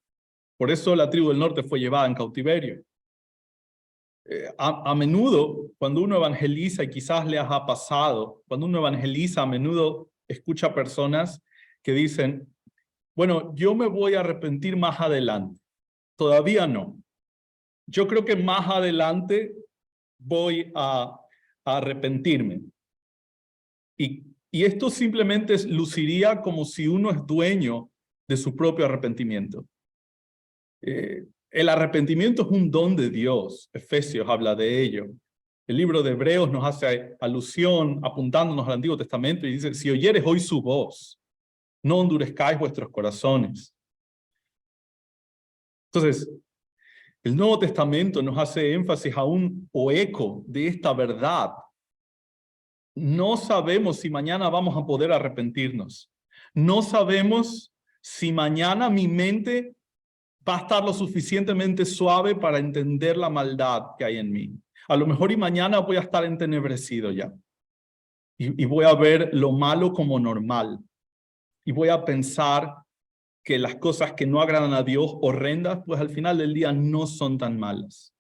Por eso la tribu del norte fue llevada en cautiverio. A menudo, cuando uno evangeliza, y quizás les ha pasado, cuando uno evangeliza, a menudo escucha personas que dicen, bueno, yo me voy a arrepentir más adelante. Todavía no. Yo creo que más adelante voy a arrepentirme. Y esto simplemente luciría como si uno es dueño de su propio arrepentimiento. El arrepentimiento es un don de Dios. Efesios habla de ello. El libro de Hebreos nos hace alusión, apuntándonos al Antiguo Testamento, y dice, si oyeres hoy su voz, no endurezcáis vuestros corazones. Entonces, el Nuevo Testamento nos hace énfasis aún o eco de esta verdad. No sabemos si mañana vamos a poder arrepentirnos. No sabemos si mañana mi mente va a estar lo suficientemente suave para entender la maldad que hay en mí. A lo mejor y mañana voy a estar entenebrecido ya. Y voy a ver lo malo como normal. Y voy a pensar que las cosas que no agradan a Dios, horrendas, pues al final del día no son tan malas.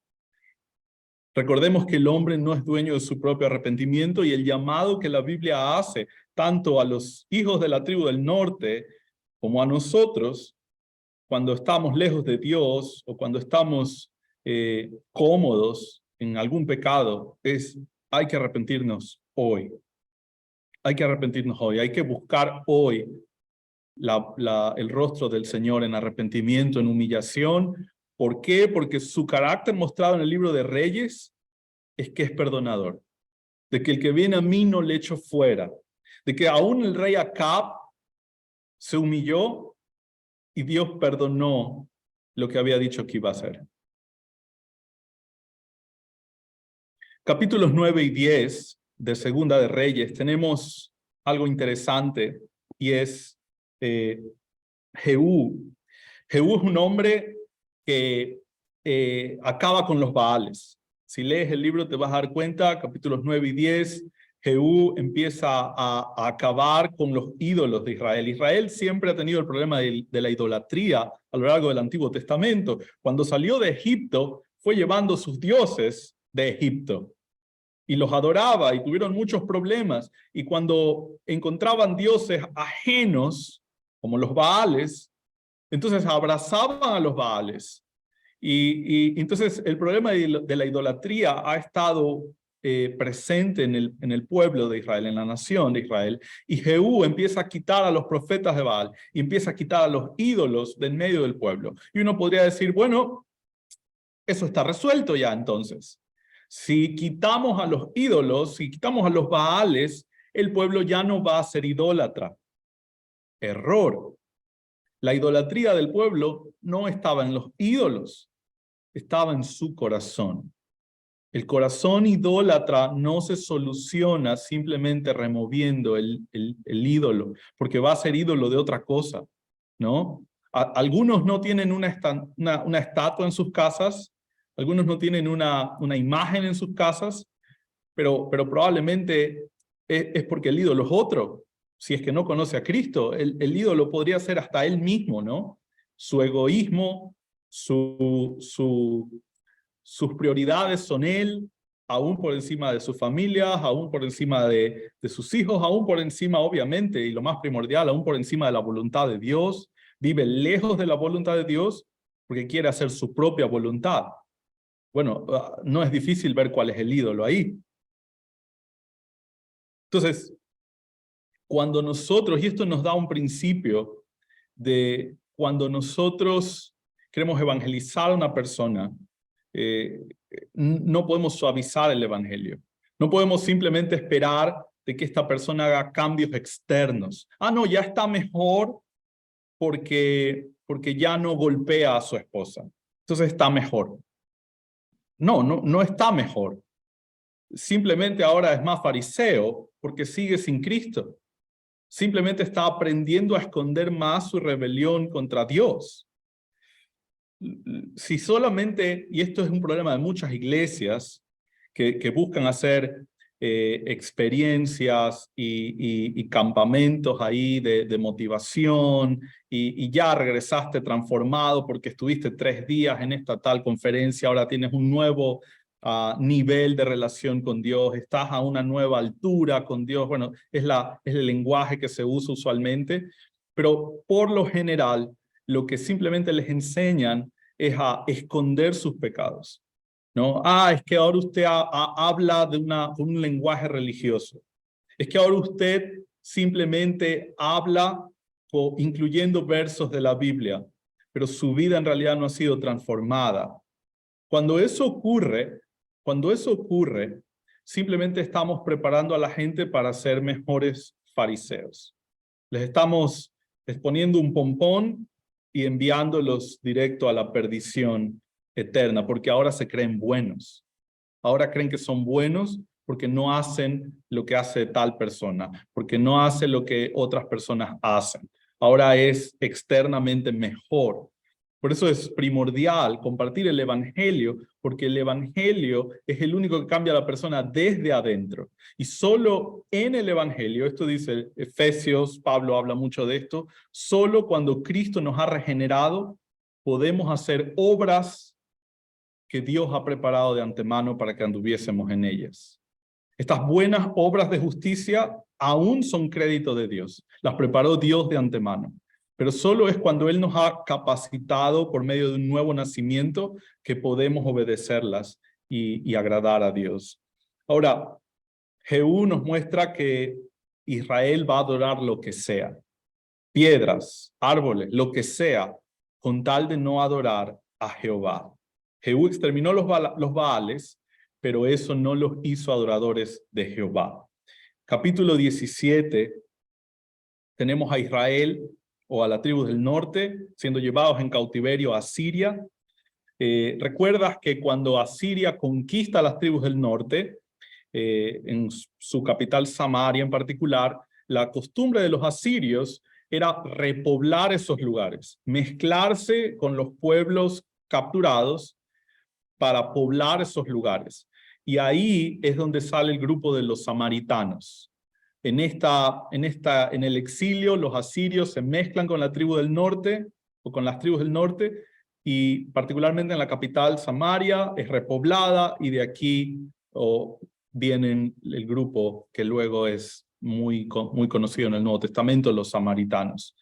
Recordemos que el hombre no es dueño de su propio arrepentimiento y el llamado que la Biblia hace tanto a los hijos de la tribu del norte como a nosotros, cuando estamos lejos de Dios o cuando estamos cómodos en algún pecado, hay que arrepentirnos hoy. Hay que arrepentirnos hoy, hay que buscar hoy el rostro del Señor en arrepentimiento, en humillación. ¿Por qué? Porque su carácter mostrado en el libro de Reyes es que es perdonador. De que el que viene a mí no le echo fuera. De que aún el rey Acab se humilló y Dios perdonó lo que había dicho que iba a hacer. Capítulos 9 y 10 de Segunda de Reyes tenemos algo interesante y es Jehú. Jehú es un hombre que acaba con los Baales. Si lees el libro te vas a dar cuenta, capítulos 9 y 10, Jehú empieza a acabar con los ídolos de Israel. Israel siempre ha tenido el problema de la idolatría a lo largo del Antiguo Testamento. Cuando salió de Egipto, fue llevando sus dioses de Egipto y los adoraba y tuvieron muchos problemas. Y cuando encontraban dioses ajenos, como los Baales, entonces abrazaban a los Baales. Y entonces el problema de la idolatría ha estado presente en el pueblo de Israel, en la nación de Israel. Y Jehú empieza a quitar a los profetas de Baal y empieza a quitar a los ídolos del medio del pueblo. Y uno podría decir, bueno, eso está resuelto ya entonces. Si quitamos a los ídolos, si quitamos a los Baales, el pueblo ya no va a ser idólatra. Error. La idolatría del pueblo no estaba en los ídolos, estaba en su corazón. El corazón idólatra no se soluciona simplemente removiendo el ídolo, porque va a ser ídolo de otra cosa, ¿no? Algunos no tienen una estatua en sus casas, algunos no tienen una imagen en sus casas, pero probablemente es porque el ídolo es otro. Si es que no conoce a Cristo, el ídolo podría ser hasta él mismo, ¿no? Su egoísmo, sus prioridades son él, aún por encima de sus familias, aún por encima de sus hijos, aún por encima, obviamente, y lo más primordial, aún por encima de la voluntad de Dios. Vive lejos de la voluntad de Dios porque quiere hacer su propia voluntad. Bueno, no es difícil ver cuál es el ídolo ahí. Entonces, cuando nosotros, y esto nos da un principio de cuando nosotros queremos evangelizar a una persona, no podemos suavizar el evangelio. No podemos simplemente esperar de que esta persona haga cambios externos. Ah, no, ya está mejor porque ya no golpea a su esposa. Entonces está mejor. No está mejor. Simplemente ahora es más fariseo porque sigue sin Cristo. Simplemente está aprendiendo a esconder más su rebelión contra Dios. Si solamente, y esto es un problema de muchas iglesias que buscan hacer experiencias y campamentos ahí de motivación y ya regresaste transformado porque estuviste 3 días en esta tal conferencia, ahora tienes un nuevo nivel de relación con Dios, estás a una nueva altura con Dios. Bueno, es el lenguaje que se usa usualmente, pero por lo general lo que simplemente les enseñan es a esconder sus pecados, ¿no? Es que ahora usted habla de un lenguaje religioso. Es que ahora usted simplemente habla incluyendo versos de la Biblia, pero su vida en realidad no ha sido transformada. Cuando eso ocurre, simplemente estamos preparando a la gente para ser mejores fariseos. Les estamos exponiendo un pompón y enviándolos directo a la perdición eterna, porque ahora se creen buenos. Ahora creen que son buenos porque no hacen lo que hace tal persona, porque no hace lo que otras personas hacen. Ahora es externamente mejor. Por eso es primordial compartir el evangelio, porque el evangelio es el único que cambia a la persona desde adentro. Y solo en el evangelio, esto dice Efesios, Pablo habla mucho de esto, solo cuando Cristo nos ha regenerado, podemos hacer obras que Dios ha preparado de antemano para que anduviésemos en ellas. Estas buenas obras de justicia aún son crédito de Dios. Las preparó Dios de antemano. Pero solo es cuando Él nos ha capacitado por medio de un nuevo nacimiento que podemos obedecerlas y agradar a Dios. Ahora, Jehú nos muestra que Israel va a adorar lo que sea. Piedras, árboles, lo que sea, con tal de no adorar a Jehová. Jehú exterminó los Baales, pero eso no los hizo adoradores de Jehová. Capítulo 17, tenemos a Israel o a la tribu del norte siendo llevados en cautiverio a Siria. ¿Recuerdas que cuando Asiria conquista las tribus del norte, en su capital Samaria en particular, la costumbre de los asirios era repoblar esos lugares, mezclarse con los pueblos capturados para poblar esos lugares. Y ahí es donde sale el grupo de los samaritanos. En el exilio, los asirios se mezclan con la tribu del norte, o con las tribus del norte, y particularmente en la capital, Samaria, es repoblada, y de aquí vienen el grupo que luego es muy conocido en el Nuevo Testamento, los samaritanos.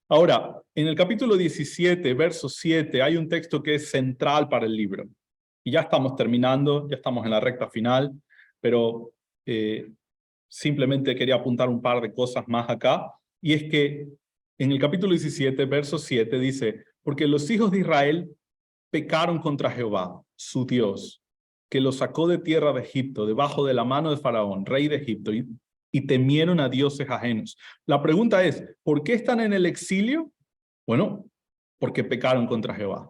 Ahora, en el capítulo 17, verso 7, hay un texto que es central para el libro. Y ya estamos terminando, ya estamos en la recta final, pero simplemente quería apuntar un par de cosas más acá. Y es que en el capítulo 17, verso 7 dice, porque los hijos de Israel pecaron contra Jehová, su Dios, que los sacó de tierra de Egipto, debajo de la mano de Faraón, rey de Egipto, y temieron a dioses ajenos. La pregunta es, ¿por qué están en el exilio? Bueno, porque pecaron contra Jehová,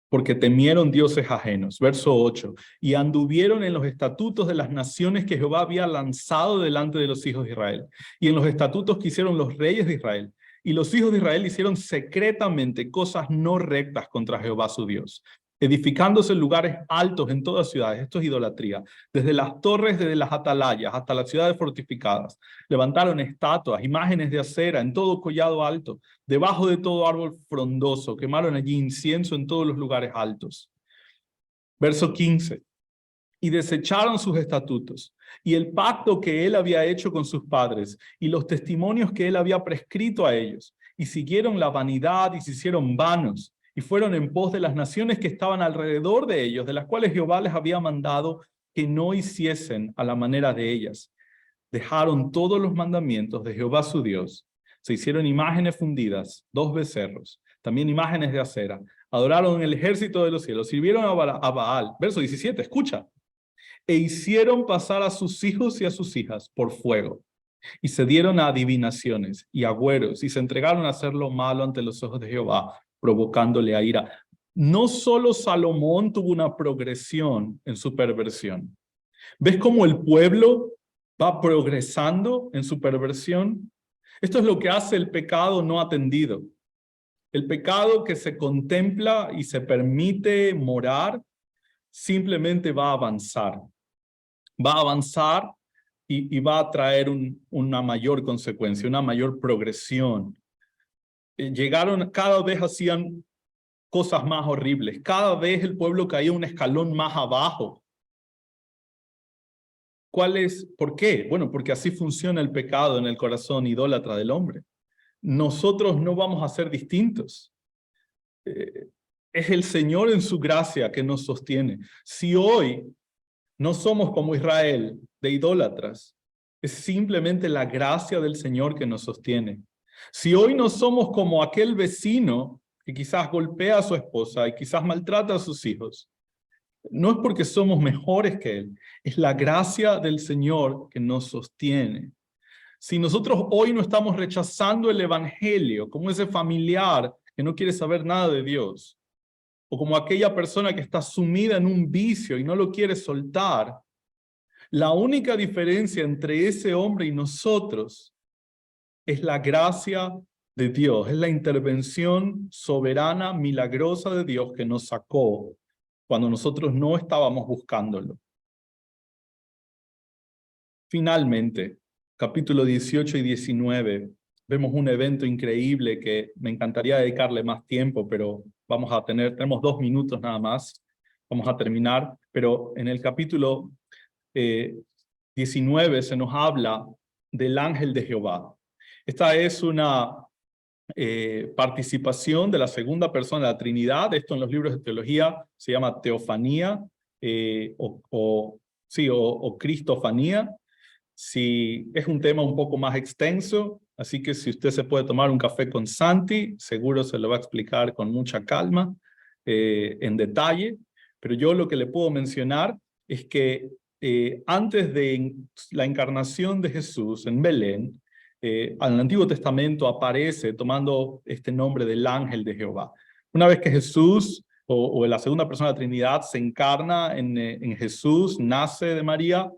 porque temieron dioses ajenos. Verso 8, y anduvieron en los estatutos de las naciones que Jehová había lanzado delante de los hijos de Israel, y en los estatutos que hicieron los reyes de Israel. Y los hijos de Israel hicieron secretamente cosas no rectas contra Jehová su Dios, edificándose lugares altos en todas ciudades. Esto es idolatría. Desde las torres, desde las atalayas, hasta las ciudades fortificadas. Levantaron estatuas, imágenes de acera en todo collado alto, debajo de todo árbol frondoso. Quemaron allí incienso en todos los lugares altos. Verso 15. Y desecharon sus estatutos, y el pacto que él había hecho con sus padres, y los testimonios que él había prescrito a ellos, y siguieron la vanidad y se hicieron vanos, y fueron en pos de las naciones que estaban alrededor de ellos, de las cuales Jehová les había mandado que no hiciesen a la manera de ellas. Dejaron todos los mandamientos de Jehová su Dios, se hicieron imágenes fundidas, 2 becerros, también imágenes de acera, adoraron el ejército de los cielos, sirvieron a Baal. Verso 17, escucha. E hicieron pasar a sus hijos y a sus hijas por fuego, y se dieron a adivinaciones y agüeros, y se entregaron a hacer lo malo ante los ojos de Jehová, provocándole a ira. No solo Salomón tuvo una progresión en su perversión. ¿Ves cómo el pueblo va progresando en su perversión? Esto es lo que hace el pecado no atendido. El pecado que se contempla y se permite morar, simplemente va a avanzar. Va a avanzar y va a traer una mayor consecuencia, una mayor progresión. Cada vez hacían cosas más horribles, cada vez el pueblo caía un escalón más abajo. ¿Por qué? Bueno, porque así funciona el pecado en el corazón idólatra del hombre. Nosotros no vamos a ser distintos. Es el Señor en su gracia que nos sostiene. Si hoy no somos como Israel, de idólatras, es simplemente la gracia del Señor que nos sostiene. Si hoy no somos como aquel vecino que quizás golpea a su esposa y quizás maltrata a sus hijos, no es porque somos mejores que él, es la gracia del Señor que nos sostiene. Si nosotros hoy no estamos rechazando el evangelio, como ese familiar que no quiere saber nada de Dios, o como aquella persona que está sumida en un vicio y no lo quiere soltar, la única diferencia entre ese hombre y nosotros es la gracia de Dios, es la intervención soberana, milagrosa de Dios que nos sacó cuando nosotros no estábamos buscándolo. Finalmente, capítulo 18 y 19, vemos un evento increíble que me encantaría dedicarle más tiempo, pero tenemos 2 minutos nada más, vamos a terminar, pero en el capítulo 19 se nos habla del ángel de Jehová. Esta es una participación de la segunda persona de la Trinidad. Esto en los libros de teología se llama teofanía o cristofanía. Si es un tema un poco más extenso, así que si usted se puede tomar un café con Santi, seguro se lo va a explicar con mucha calma, en detalle. Pero yo lo que le puedo mencionar es que antes de la encarnación de Jesús en Belén, al Antiguo Testamento aparece tomando este nombre del ángel de Jehová. Una vez que Jesús, o la segunda persona de la Trinidad, se encarna en Jesús, nace de María,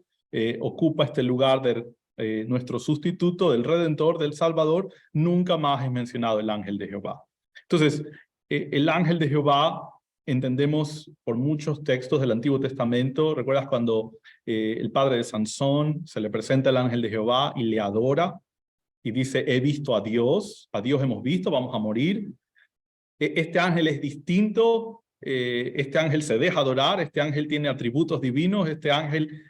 ocupa este lugar de nuestro sustituto, del Redentor, del Salvador, nunca más es mencionado el ángel de Jehová. Entonces, el ángel de Jehová entendemos por muchos textos del Antiguo Testamento. ¿Recuerdas cuando el padre de Sansón se le presenta el ángel de Jehová y le adora? Y dice, he visto a Dios hemos visto, vamos a morir. Este ángel es distinto, este ángel se deja adorar, este ángel tiene atributos divinos, este ángel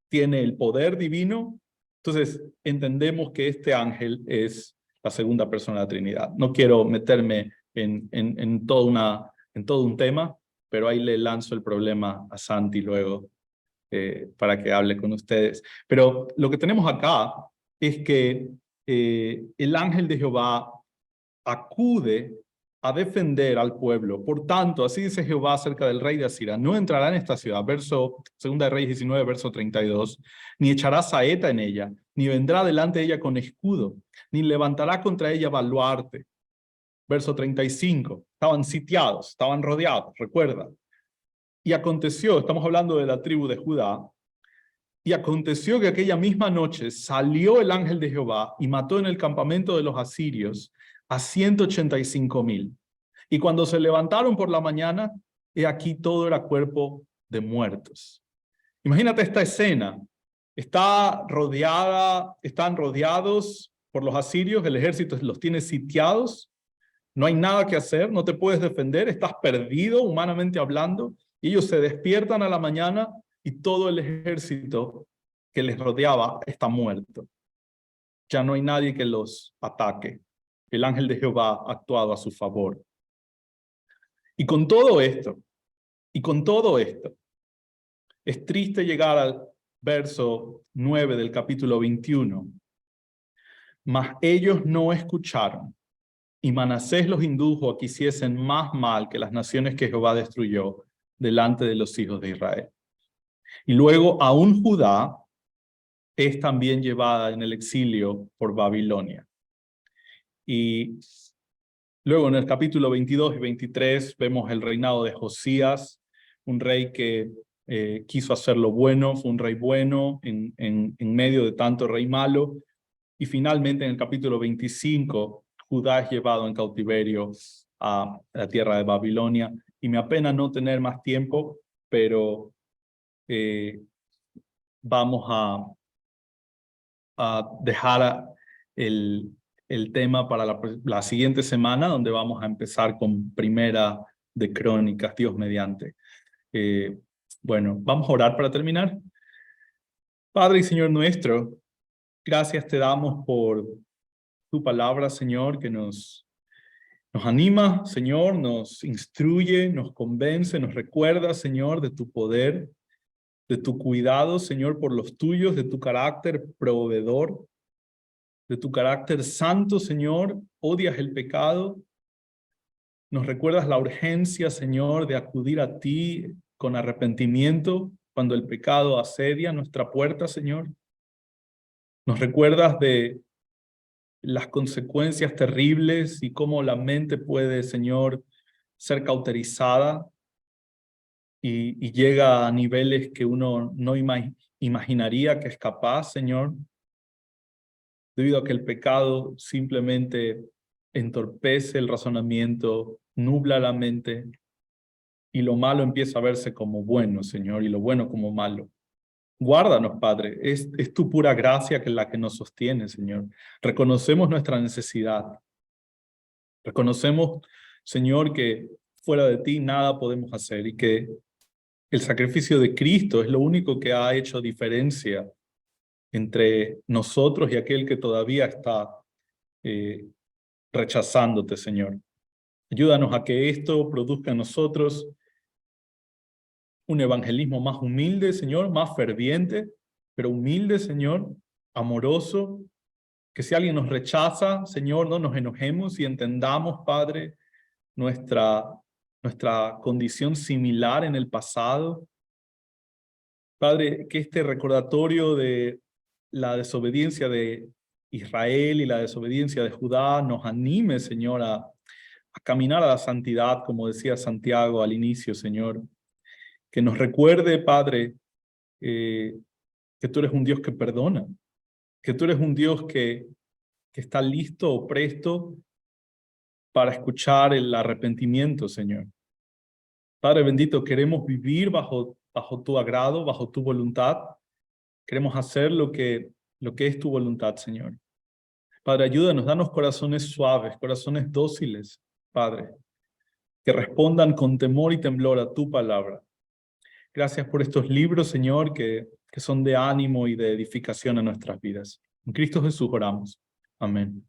tiene el poder divino. Entonces, entendemos que este ángel es la segunda persona de la Trinidad. No quiero meterme en todo un tema, pero ahí le lanzo el problema a Santi luego para que hable con ustedes. Pero lo que tenemos acá es que el ángel de Jehová acude a defender al pueblo. Por tanto, así dice Jehová acerca del rey de Asiria, no entrará en esta ciudad, verso 2 de Reyes 19, verso 32, ni echará saeta en ella, ni vendrá delante de ella con escudo, ni levantará contra ella baluarte. Verso 35, estaban sitiados, estaban rodeados, recuerda. Y aconteció, estamos hablando de la tribu de Judá, y aconteció que aquella misma noche salió el ángel de Jehová y mató en el campamento de los asirios a 185,000. Y cuando se levantaron por la mañana, he aquí todo era cuerpo de muertos. Imagínate esta escena. Están rodeados por los asirios, el ejército los tiene sitiados, no hay nada que hacer, no te puedes defender, estás perdido humanamente hablando, y ellos se despiertan a la mañana y todo el ejército que les rodeaba está muerto. Ya no hay nadie que los ataque. El ángel de Jehová ha actuado a su favor. Y con todo esto, es triste llegar al verso 9 del capítulo 21. Mas ellos no escucharon, y Manasés los indujo a que hiciesen más mal que las naciones que Jehová destruyó delante de los hijos de Israel. Y luego aún Judá es también llevada en el exilio por Babilonia. Y luego en el capítulo 22 y 23 vemos el reinado de Josías, un rey que quiso hacer lo bueno, fue un rey bueno en medio de tanto rey malo. Y finalmente en el capítulo 25, Judá es llevado en cautiverio a la tierra de Babilonia. Y me apena no tener más tiempo, pero vamos a dejar el tema para la siguiente semana, donde vamos a empezar con Primera de Crónicas, Dios mediante. Bueno, vamos a orar para terminar. Padre y Señor nuestro, gracias te damos por tu palabra, Señor, que nos anima, Señor, nos instruye, nos convence, nos recuerda, Señor, de tu poder, de tu cuidado, Señor, por los tuyos, de tu carácter proveedor, de tu carácter santo, Señor. Odias el pecado. Nos recuerdas la urgencia, Señor, de acudir a ti con arrepentimiento cuando el pecado asedia nuestra puerta, Señor. Nos recuerdas de las consecuencias terribles y cómo la mente puede, Señor, ser cauterizada y llega a niveles que uno no imaginaría que es capaz, Señor, debido a que el pecado simplemente entorpece el razonamiento, nubla la mente, y lo malo empieza a verse como bueno, Señor, y lo bueno como malo. Guárdanos, Padre, es tu pura gracia la que nos sostiene, Señor. Reconocemos nuestra necesidad. Reconocemos, Señor, que fuera de ti nada podemos hacer y que el sacrificio de Cristo es lo único que ha hecho diferencia entre nosotros y aquel que todavía está rechazándote, Señor. Ayúdanos a que esto produzca en nosotros un evangelismo más humilde, Señor, más ferviente, pero humilde, Señor, amoroso, que si alguien nos rechaza, Señor, no nos enojemos y entendamos, Padre, nuestra condición similar en el pasado. Padre, que este recordatorio de la desobediencia de Israel y la desobediencia de Judá nos anime, Señor, a caminar a la santidad, como decía Santiago al inicio, Señor. Que nos recuerde, Padre, que tú eres un Dios que perdona, que tú eres un Dios que está listo o presto para escuchar el arrepentimiento, Señor. Padre bendito, queremos vivir bajo tu agrado, bajo tu voluntad. Queremos hacer lo que es tu voluntad, Señor. Padre, ayúdanos, danos corazones suaves, corazones dóciles, Padre, que respondan con temor y temblor a tu palabra. Gracias por estos libros, Señor, que son de ánimo y de edificación a nuestras vidas. En Cristo Jesús oramos. Amén.